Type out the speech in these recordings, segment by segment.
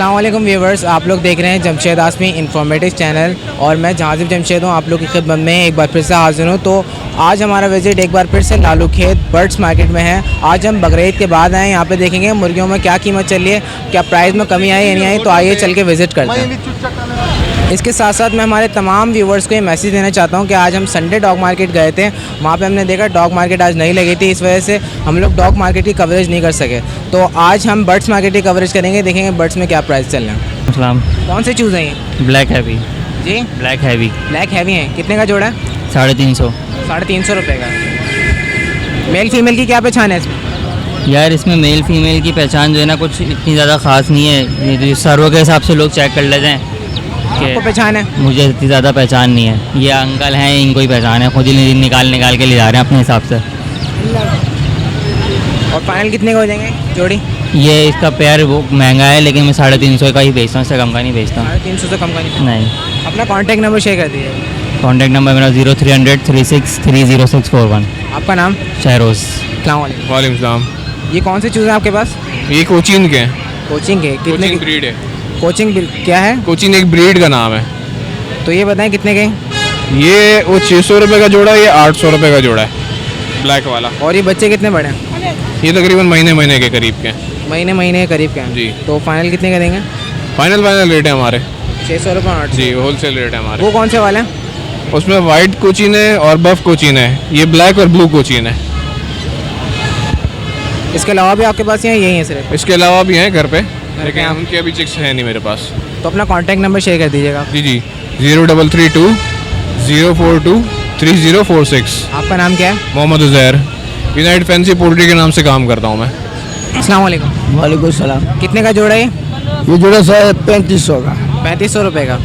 अस्सलाम वालेकुम व्यूवर्स, आप लोग देख रहे हैं जमशेद आसमी इंफॉर्मेटिव चैनल और मैं जहाजिब जमशेद हूँ। आप लोग की खिदमत में एक बार फिर से हाजिर हूँ। तो आज हमारा विज़िट एक बार फिर से लालू खेत बर्ड्स मार्केट में है। आज हम बकरीद के बाद आए, यहाँ पे देखेंगे मुर्गियों में क्या कीमत चल रही है, क्या प्राइस में कमी आई या नहीं आई। तो आइए चल के विज़िट करते हैं। इसके साथ साथ मैं हमारे तमाम व्यूवर्स को ये मैसेज देना चाहता हूँ कि आज हम संडे डॉग मार्केट गए थे, वहाँ पे हमने देखा डॉग मार्केट आज नहीं लगी थी, इस वजह से हम लोग डॉग मार्केट की कवरेज नहीं कर सके। तो आज हम बर्ड्स मार्केट की कवरेज करेंगे, देखेंगे बर्ड्स में क्या प्राइस चल रहे हैं। सलाम। कौन से चूज़ हैं ये? Black heavy. जी ब्लैक हैवी ब्लैक हैवी हैं, कितने का जोड़ा है? 350। 350 रुपये का। मेल फीमेल की क्या पहचान है इसमें? यार इसमें मेल फीमेल की पहचान जो है ना कुछ इतनी ज़्यादा ख़ास नहीं है। ये सर्व के हिसाब से लोग चेक कर लेते हैं आपको पहचान है? मुझे इतनी ज़्यादा पहचान नहीं है। ये अंकल हैं, इनको ही पहचान है, खुद ही निकाल के ले जा रहे हैं अपने हिसाब से। और फाइनल कितने का हो जाएंगे जोड़ी? ये इसका पेयर वो महंगा है, लेकिन मैं 350 का ही बेचता हूँ, इससे कम का नहीं बेचता। 350 से कम का नहीं? नहीं। अपना कॉन्टैक्ट नंबर शेयर कर दीजिए। कॉन्टैक्ट नंबर मेरा 0300 36 30641। आपका नाम? शहरोज़। अस्सलाम वालेकुम। वालेकुम सलाम। ये कौन से चूज़ हैं आपके पास? ये कोचिन के हैं। कोचिंग के कितने कोचिन की? ब्रीड है। कोचिंग क्या है? कोचिन एक ब्रीड का नाम है। तो ये बताएं कितने के? ये वो 600 रुपये का जोड़ा है, ये 800 रुपये का जोड़ा है ब्लैक वाला। और ये बच्चे कितने बड़े हैं? ये तकरीबन महीने के करीब के हैं। महीने के करीब के हैं जी। तो फाइनल कितने का देंगे? फाइनल रेट है हमारे 600 रुपये 800। जी, होलसेल रेट है हमारे। वो कौन से वाले हैं? उसमें वाइट कोचिन है और बफ कोचिन है, ये ब्लैक और ब्लू कोचिन है। इसके अलावा भी आपके पास यही है सिर्फ? इसके अलावा भी हैं घर पे, लेकिन आप- उनके अभी चिक्स है नहीं मेरे पास। तो अपना कॉन्टैक्ट नंबर शेयर कर दीजिएगा। जी 0332 042 3046। आपका नाम क्या है? Mohammed Uzair, United Fancy Poultry के नाम से काम करता हूँ मैं। अस्सलाम वालेकुम। वालेकुम सलाम। कितने का जोड़ा है? ये जोड़ा सर 3500 का, 3500 रुपये का।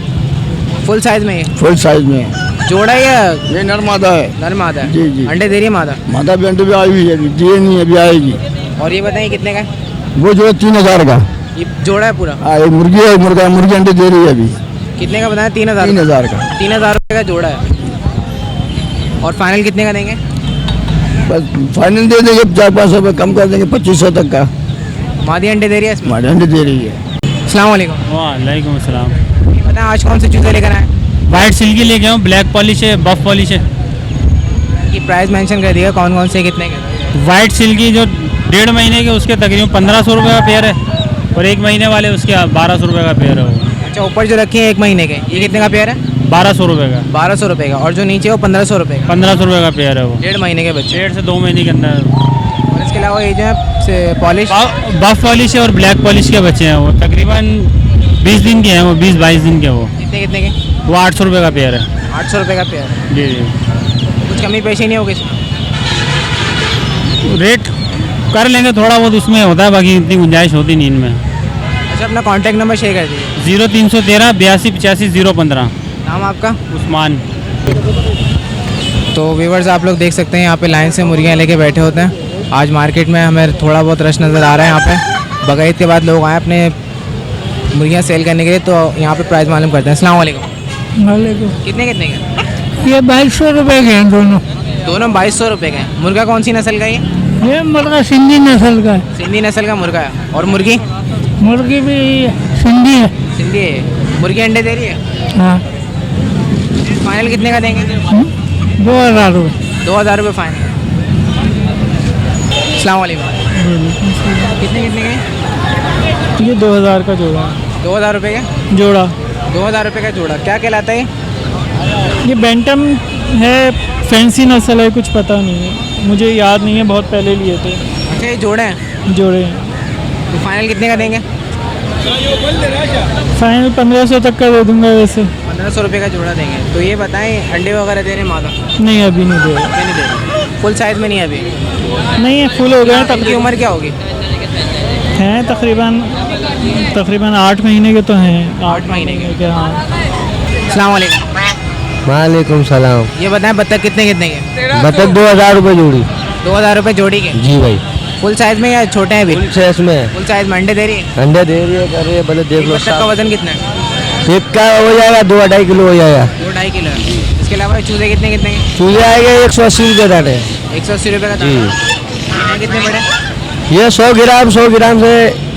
फुल साइज में ये फुल साइज में। जोड़ा है या ये नर मादा है। नर मादा है? जी, जी। अंडे दे रही है मादा? मादा भी अंडे भी आई हुई है, अभी दिए नहीं, अभी आएगी। और ये बताइए कितने का है? वो जो है 3000 का। ये जोड़ा है पूरा? हाँ, ये मुर्गी है, मुर्गी अंडे दे रही है अभी। कितने का बताया? 3000? 3000 का। 3000 रुपये का जोड़ा है। और फाइनल कितने का देंगे? बस फाइनल दे देंगे, 400-500 रुपये कम कर देंगे, 2500 तक का। मादी अंडे दे रही है इसमें? मादा अंडे दे रही है। अस्सलाम वालेकुम। वालेकुम अस्सलाम। बताएं आज कौन सी चूज़े लेकर आए? वाइट सिल्की लेके आऊँ, ब्लैक पॉलिश है, बफ पॉलिश है। की प्राइस मेंशन कर दिया, कौन कौन से कितने के? वाइट सिल्की जो 1.5 महीने के उसके तकरीबन 1500 रुपये का पेयर है, और 1 महीने वाले उसके 1200 रुपये का पेयर है। वो अच्छा, ऊपर जो रखी है 1 महीने के, ये कितने का पेयर है? 1200 रुपये का। 1200 रुपये का। और जो नीचे है वो 1500 रुपये का। 1500 रुपये का पेयर है वो, 1.5 महीने के बच्चे। 1.5 से 2 महीने के अंदर। और इसके अलावा ये जो है पॉलिश? बफ पॉलिश है और ब्लैक पॉलिश के बच्चे हैं, वो तकरीबन 20 दिन के हैं, वो 20-22 दिन के। वो कितने के? वो 800 रुपये का पेयर है। 800 रुपये का पेयर। जी जी। कुछ कमी पेशी नहीं होगी इसमें? रेट कर लेंगे थोड़ा बहुत, उसमें होता है, बाकी इतनी गुंजाइश होती नहीं इनमें। अच्छा, अपना कॉन्टैक्ट नंबर शेयर कर दीजिए। 0313 82 85 015। नाम आपका? उस्मान। तो व्यूवर्स आप लोग देख सकते हैं यहाँ पे लाइन से मुर्गियाँ लेके बैठे होते हैं। आज मार्केट में हमें थोड़ा बहुत रश नज़र आ रहा है। यहाँ पे बकरीद के बाद लोग आए अपने मुर्गियाँ सेल करने के लिए, तो यहाँ पे प्राइस मालूम करते हैं। अस्सलाम वालेकुम। वालेकुम। कितने के? ये 2200 रुपये के हैं दोनों। दोनों 2200 रुपये के हैं। मुर्गा कौन सी नस्ल का ये? मुर्गा सिंधी नस्ल का है। सिंधी नस्ल का मुर्गा है। और मुर्गी? मुर्गी भी सिंधी है। सिंधी है। मुर्गी अंडे दे रही है? हाँ। फाइनल कितने का देंगे? 2000 रुपये। 2000 रुपये फाइनल। अस्सलाम वालेकुम। कितने के? ये 2000 का जोड़ा है। 2000 रुपये का जोड़ा। 2000 रुपये का जोड़ा। क्या कहलाता है ये बैंटम है, फैंसी नस्ल है, कुछ पता नहीं है, मुझे याद नहीं है, बहुत पहले लिए थे। अच्छा, ये जोड़े हैं? जोड़े हैं। तो फाइनल कितने का देंगे? फाइनल 1500 तक का दे दूंगा वैसे। 1500 रुपये का जोड़ा देंगे। तो ये बताएं अंडे वगैरह दे रहे हैं मादा? नहीं, अभी नहीं दे रहे। नहीं दे रहे। फुल साइज में नहीं है अभी? नहीं है, फुल हो गए हैं। इनकी उम्र क्या होगी? हैं तकरीबन 8 महीने के तो हैं। 8 महीने के। हाँ। अस्सलाम वालेकुम। वालेकुम सलाम। ये बताएं बत्तख कितने के? बतख 2000 रुपये जोड़ी। 2000 रुपये जोड़ी के? जी भाई। फुल साइज में या छोटे हैं अभी? फुल साइज में। फुल साइज में। अंडे दे रही है? अंडे दे रही है, कर रही है, भले देख एक लो। बत्तख का वजन कितना है? एक का हो जाएगा 2-2.5 किलो हो जाएगा। 2-2.5 किलो है। इसके अलावा चूजे कितने के? चूजे आएंगे 180 रुपये दाने। 180 रुपये का जी। कितने बड़े? ये 100 ग्राम से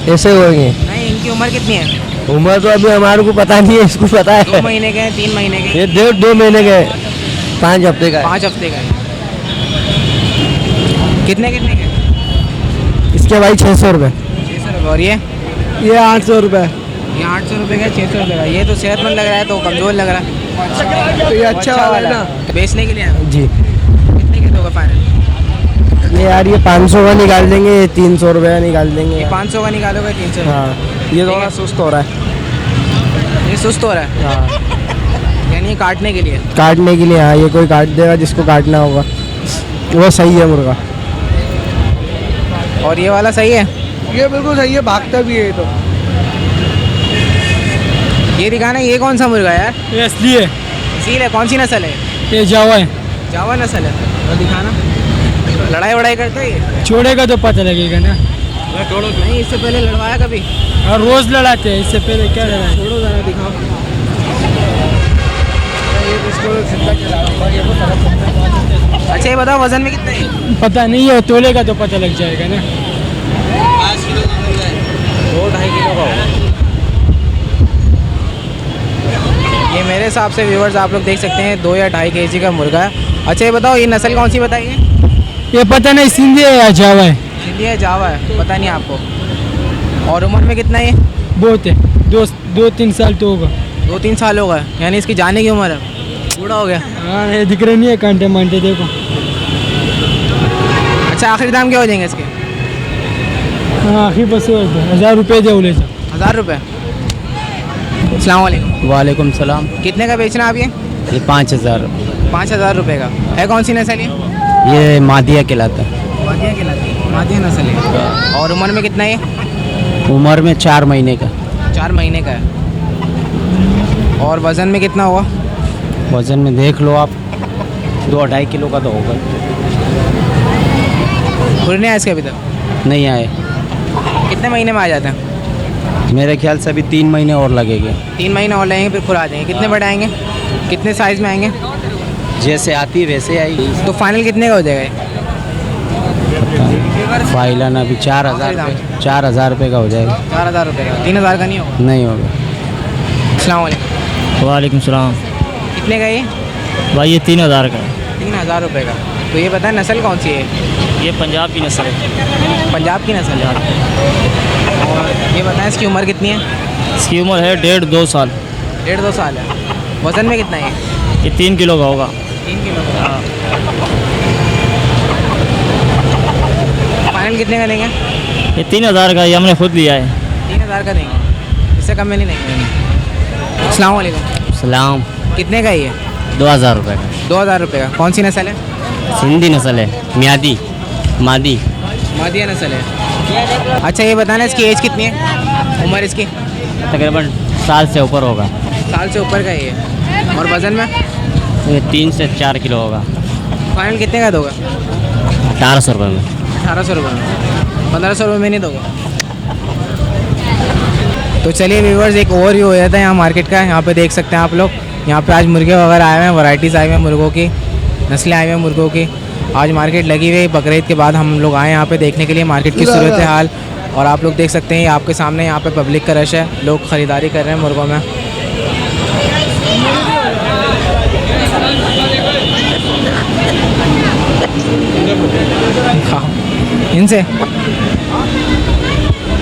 ऐसे होंगे। नहीं, इनकी उम्र कितनी है? उम्र तो अभी हमारे को पता नहीं है, इसको पता 2 महीने के हैं, 3 महीने के? ये 1.5-2 महीने के, 5 हफ्ते का 5 हफ्ते का है। कितने कितने के? इसके भाई 600 रुपये। 600 रुपये। और ये 800 रुपये। ये 800 रुपये का, 600 रुपये का। ये तो सेहतमंद लग रहा है, तो कमज़ोर लग रहा है। तो ये अच्छा वाला है ना। बेचने के लिए आए हो? जी। कितने के दोगे फाइनल? ये यार ये 500 का निकाल देंगे, ये 300 रुपये का निकाल देंगे। ये 500 का निकालोगे, 300? हाँ, ये थोड़ा सुस्त हो रहा है। ये सुस्त हो रहा है, हाँ, यानी ये काटने के लिए? काटने के लिए। हाँ, ये कोई काट देगा जिसको काटना होगा, वो सही है मुर्गा। और ये वाला सही है? ये बिल्कुल सही है, भागता भी है। तो ये दिखाना, ये कौन सा मुर्गा है यार? ये असली है, सील है? कौन सी नस्ल है? ये जावा है। जावा नस्ल है? तो दिखाना। लड़ाई वड़ाई करते हो ये? छोड़ेगा तो पता लगेगा ना। नहीं, इससे पहले लड़वाया कभी? और रोज़ लड़ाते हैं, इससे पहले क्या लड़ाए? छोड़ो ज़रा, दिखाओ। अच्छा ये बताओ, वजन में कितना है? पता नहीं है, तोलेगा तो पता लग जाएगा ना। 2-2.5 किलो का होगा ये मेरे हिसाब से। व्यूवर्स आप लोग देख सकते हैं 2 या 2.5 kg का मुर्गा है। अच्छा ये बताओ, ये नस्ल कौन सी बताइए? ये पता नहीं सिंधी है या जावा है। सिंधी है, जावा है, पता नहीं आपको। और उम्र में कितना है? बहुत है, 2-3 साल तो होगा। 2-3 साल होगा, यानी इसकी जाने की उम्र है। बूढ़ा हो गया। हाँ, ये दिख रहे नहीं है कांटे मांटे, देखो। अच्छा आखिरी दाम क्या हो जाएंगे इसके? हाँ, आखिर बस 1000 रुपये दे ले जाओ। 1000 रुपये? अस्सलाम वालेकुम। वालेकुम सलाम। कितने का बेचना आप ये? 5000। 5000 रुपये का है। कौन सी नस्ल ये? ये मादिया कहलाता है। मादिया कहलाती है, मादिया नस्ल है। और उम्र में कितना है? उम्र में 4 महीने का। 4 महीने का है। और वज़न में कितना हुआ? वजन में देख लो आप, 2-2.5 किलो का तो होगा। खुलने आए इसके अभी तक? नहीं आए, कितने महीने में आ जाते हैं? मेरे ख्याल से अभी 3 महीने और लगेंगे। 3 महीने और लगेंगे, फिर खुल आ जाएंगे। कितने बड़े आएंगे? कितने साइज़ में आएंगे? जैसे आती वैसे आएगी। तो फाइनल कितने का हो जाएगा ये? फाइलन अभी 4000 रुपये का हो जाएगा। 4000 रुपये का? 3000 का नहीं होगा? नहीं होगा। अस्सलाम वालेकुम। वालेकुम सलाम। कितने का ये? भाई ये 3000 का है। 3000 रुपये का। तो ये बताएं नस्ल कौन सी है? ये पंजाब की नस्ल है। पंजाब की नस्ल है। और ये बताएं इसकी उम्र कितनी है? इसकी उम्र है 1.5-2 साल। 1.5-2 साल है। वज़न में कितना है? ये 3 किलो का होगा। 3 किलो का। फाइनल कितने का देंगे? ये 3000 का, ये हमने खुद लिया है। 3000 का देंगे, इससे कम में नहीं देंगे। अस्सलाम वालेकुम। सलाम। कितने का ये? 2000 रुपये का। 2000 रुपये का। कौन सी नस्ल है? सिंधी नस्ल है, मियादी मादी। मादिया नस्ल है। अच्छा ये बताना इसकी एज कितनी है? उम्र इसकी? तकरीबन साल से ऊपर होगा। साल से ऊपर का ये है। और वज़न में? ये 3 से 4 किलो होगा। फाइनल कितने का दोगे? 1800 रुपये में। 1800 रुपये में? 1500 रुपये में नहीं दोगे? तो चलिए व्यूवर्स, एक ओवरव्यू हो जाता है यहाँ मार्केट का। यहाँ पे देख सकते हैं आप लोग, यहाँ पे आज मुर्गे वगैरह आए हुए हैं, वैराइटीज़ आई हुई हैं मुर्गों की, नस्लें आई हुई हैं मुर्गों की। आज मार्केट लगी हुई है, बकरीद के बाद हम लोग आए यहाँ पे देखने के लिए मार्केट की सूरत हाल। और आप लोग देख सकते हैं आपके सामने यहाँ पे पब्लिक का रश है, लोग ख़रीदारी कर रहे हैं मुर्गों में। इनसे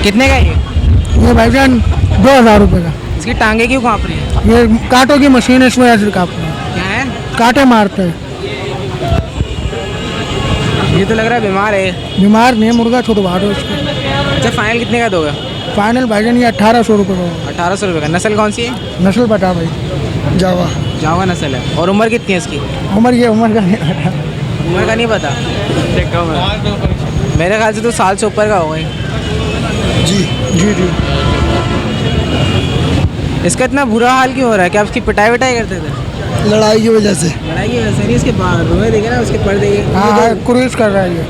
कितने का ये भाईजान 2000 रुपये का। इसकी टांगे क्यों काँप रही है? ये कांटों की मशीन है, इसमें ऐसे काटते हैं, क्या है? कांटे मारते हैं। ये तो लग रहा है बीमार है। बीमार नहीं है, मुर्गा छुड़वा दो इसको। अच्छा फाइनल कितने का दोगे? फाइनल भाईजान ये 1800 रुपये का। 1800 रुपये का। नस्ल कौन सी है? नस्ल बता भाई, जावा। जावा नस्ल है। और उम्र कितनी है इसकी? उम्र का नहीं पता। उम्र का नहीं पता? मेरे ख्याल से तो साल से ऊपर का होगा ही। जी जी जी। इसका इतना बुरा हाल क्यों हो रहा है? क्या उसकी पिटाई विटाई करते थे? लड़ाई की वजह से। लड़ाई की वजह से नहीं, इसके रोए देखे ना, उसके पर्दे। हाँ, क्रूज कर रहा है ये।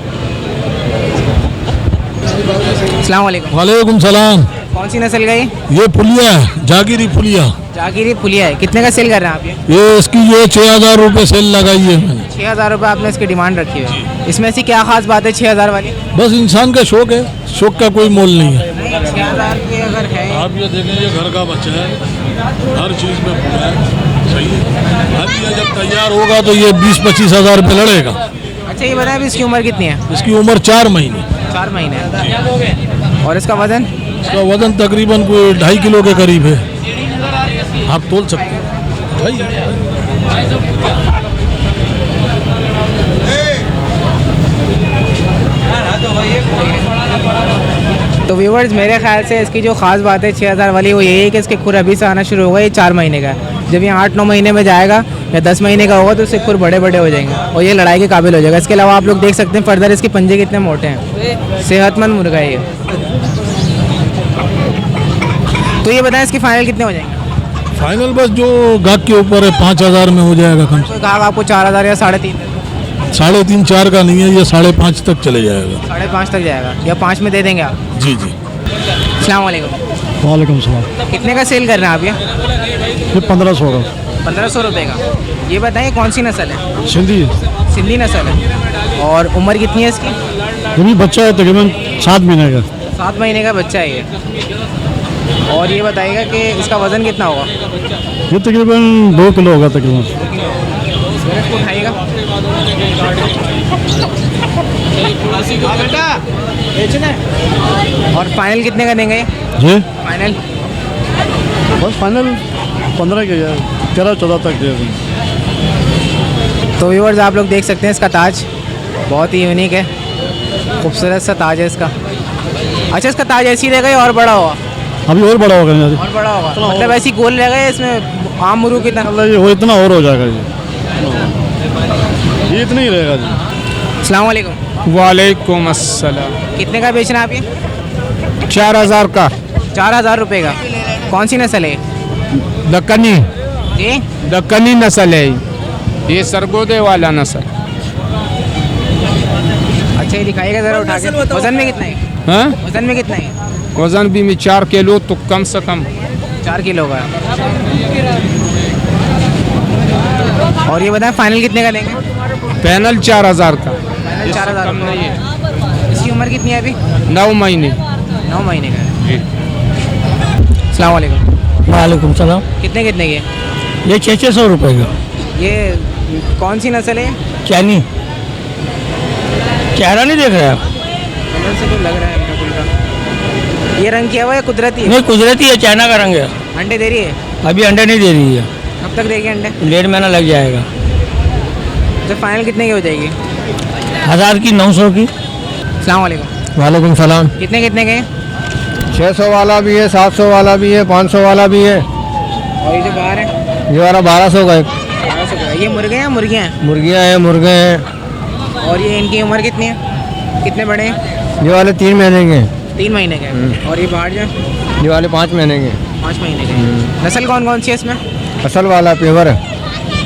अस्सलाम वालेकुम। वालेकुम सलाम। कौन सी नस्ल का ये पुलिया है, जागीरी पुलिया। जागीरी पुलिया है। कितने का सेल कर रहे हैं आप ये? ये इसकी ये 6000 रुपये सेल लगाई है मैंने। 6000 रुपये आपने इसकी डिमांड रखी है। इसमें से क्या खास बात है 6000 वाली? बस इंसान का शौक है, शौक का कोई मोल नहीं है। 6000 की अगर है आप ये देखें, ये घर का बच्चा है, हर चीज़ में पूरा है, सही है। अब ये जब तैयार होगा तो ये 20-25 हज़ार रुपये लड़ेगा। अच्छा ये बताएं अभी इसकी उम्र कितनी है? इसकी उम्र 4 महीने। 4 महीने। और इसका वजन? इसका वजन तकरीबन कोई 2.5 किलो के करीब है। आप तोल सकते हैं। तो व्यूवर्स मेरे ख्याल से इसकी जो ख़ास बात है 6000 वाली वो यही है कि इसके खुर अभी से आना शुरू होगा। ये 4 महीने का है। जब ये 8-9 महीने में जाएगा या 10 महीने का होगा तो इसके खुर बड़े बड़े हो जाएंगे और ये लड़ाई के काबिल हो जाएगा। इसके अलावा आप लोग देख सकते हैं फर्दर इसके पंजे कितने मोटे हैं। सेहतमंद मुर्गा है ये। तो ये बताएं इसकी फाइनल कितने हो जाएंगे? फाइनल बस जो गाहक के ऊपर है, 5000 में हो जाएगा कम से कोई गाहक आपको 4000 या 3.5? 3.5-4 का नहीं है, ये 5.5 तक चले जाएगा। 5.5 तक जाएगा या 5 में दे देंगे आप? जी जी। अस्सलाम वालेकुम। वालेकुम सलाम। कितने का सेल कर रहे हैं आप ये 1500 का। 1500 रुपये का। ये बताइए कौन सी नस्ल है? सिंधी सिंधी नस्ल है। और उम्र कितनी है इसकी? ये भी बच्चा है तकरीबन 7 महीने का। 7 महीने का बच्चा है ये। और ये बताइएगा कि इसका वज़न कितना होगा? ये तकरीबन 2 किलो होगा तकरीबन। इसको उठाइएगा। और फाइनल कितने का देंगे? जी फाइनल बस फाइनल 15 के 13-14 तक दे दें। तो व्यूअर्स आप लोग देख सकते हैं इसका ताज बहुत ही यूनिक है, खूबसूरत सा ताज है इसका। अच्छा इसका ताज ऐसी रहेगा या और बड़ा होगा? अभी और बड़ा होगा। और बड़ा होगा मतलब ऐसी गोल रहेगा या इसमें आम मुर्गों की तरह? ये वो इतना और हो जाएगा ये इतना ही रहेगा जी। अस्सलाम वालेकुम। वालेकुम अस्सलाम। कितने का बेचना है आप ये? 4000 का। 4000 रुपये का। कौन सी नस्ल है? दक्कनी। जी दक्कनी नस्ल है ये सरगोदे वाला नस्ल। अच्छा ये दिखाइएगा ज़रा उठा के। वज़न में कितना है? हाँ वज़न में कितना है? वजन भी में 4 किलो तो कम से कम 4 किलो का। और ये बताएं फाइनल कितने का लेंगे? पैनल 4000 का। फाइनल 4000 कम नहीं है। इसकी उम्र कितनी है अभी? 9 महीने। 9 महीने का है। जी। अस्सलाम वालेकुम। वालेकुम सलाम। कितने कितने के? ये 600 रुपये का। ये कौन सी नस्ल है? चैनी। चेहरा नहीं देख रहे आप? कलर से तो लग रहा है बिल्कुल का। ये रंग किया हुआ है कुदरती है? नहीं कुदरती है, चाइना का रंग है। अंडे दे रही है? अभी अंडे नहीं दे रही है, कब तक देगी अंडे? 1.5 महीना लग जाएगा। तो फाइनल कितने की हो जाएगी? 1000 की, 900 की। अस्सलाम वालेकुम। वालेकुम सलाम। कितने कितने के? 600 वाला भी है, 700 वाला भी है, 500 वाला भी है। और ये जो बाहर है? ये वाला 1200 का है। 1200 का। ये मुर्गे हैं मुर्गियाँ हैं? मुर्गियाँ हैं, मुर्गे हैं। और ये इनकी उम्र कितनी है? कितने बड़े हैं? ये वाले 3 महीने के हैं। 3 महीने के हैं। और ये बाहर जो है? ये वाले 5 महीने के। 5 महीने के हैं। नस्ल कौन कौन सी है इसमें? असल वाला पेवर है।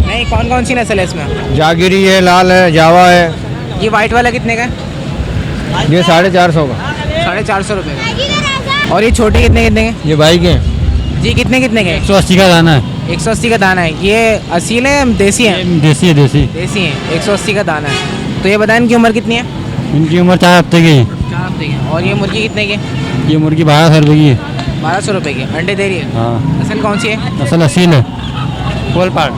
नहीं कौन कौन सी नस्ल है इसमें? जागिरी है, लाल है, जावा है। ये वाइट वाला कितने का है? ये 450 का। 450 रुपये का। और ये छोटे कितने कितने के? ये भाई के हैं। जी कितने कितने के? 180 का दाना है। 180 का दाना है। ये असील है देसी है? देसी है, देसी। देसी है। 180 का दाना है। तो ये बताएं इनकी उम्र कितनी है? इनकी उम्र 4 हफ्ते की है। 4 हफ्ते की। और ये मुर्गी कितने की? ये मुर्गी 1200 रुपये की है। 1200 रुपये की। अंडे दे रही है? हाँ। नस्ल कौन सी है? असल असील है। Full part.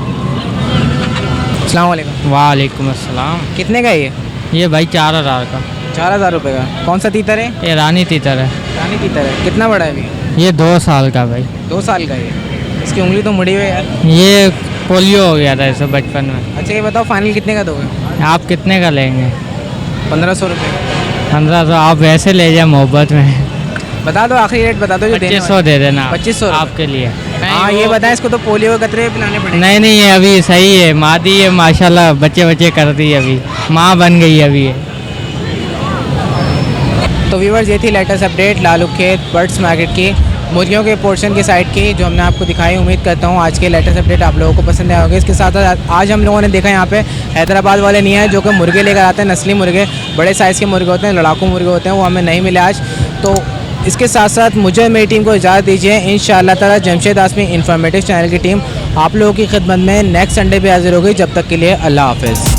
अस्सलाम वालेकुम। वालेकुम अस्सलाम। कितने का है ये? ये भाई 4000 का। 4000 रुपये का। कौन सा तीतर है? ये रानी तीतर है। रानी तीतर है। कितना बड़ा है अभी? ये 2 साल का भाई। 2 साल का है ये। इसकी उंगली तो मुड़ी हुई है यार। ये पोलियो हो गया था इसे बचपन में। अच्छा ये बताओ फाइनल कितने का दोगे? आप कितने का लेंगे? 1500 रुपये का। 1500 आप वैसे ले जाए मोहब्बत में। बता दो आखिरी रेट बता दो जो देने 2500 दे देना। 2500 आपके लिए। हाँ ये बताएं इसको तो पोलियो के कतरे पिलाने पड़ेंगे। नहीं नहीं ये अभी सही है, मादी है माशाल्लाह, बच्चे बच्चे करती है, अभी माँ बन गई अभी ये। तो व्यूवर्स ये थी लेटेस्ट अपडेट लालू खेत बर्ड्स मार्केट की मुर्गियों के पोर्शन की साइड की जो हमने आपको दिखाई। उम्मीद करता हूँ आज के लेटेस्ट अपडेट आप लोगों को पसंद आए होंगे। इसके साथ साथ आज हम लोगों ने देखा यहाँ पे हैदराबाद वाले नहीं है जो कि मुर्गे लेकर आते हैं, नस्ली मुर्गे, बड़े साइज़ के मुर्गे होते हैं, लड़ाकू मुर्गे होते हैं, वो हमें नहीं मिले आज। तो इसके साथ साथ मुझे मेरी टीम को इजाज़त दीजिए। इंशाअल्लाह ताला जमशेद आसमी इन्फॉर्मेटिव चैनल की टीम आप लोगों की खिदमत में नेक्स्ट संडे पे हाजिर होगी। जब तक के लिए अल्लाह हाफ़िज़।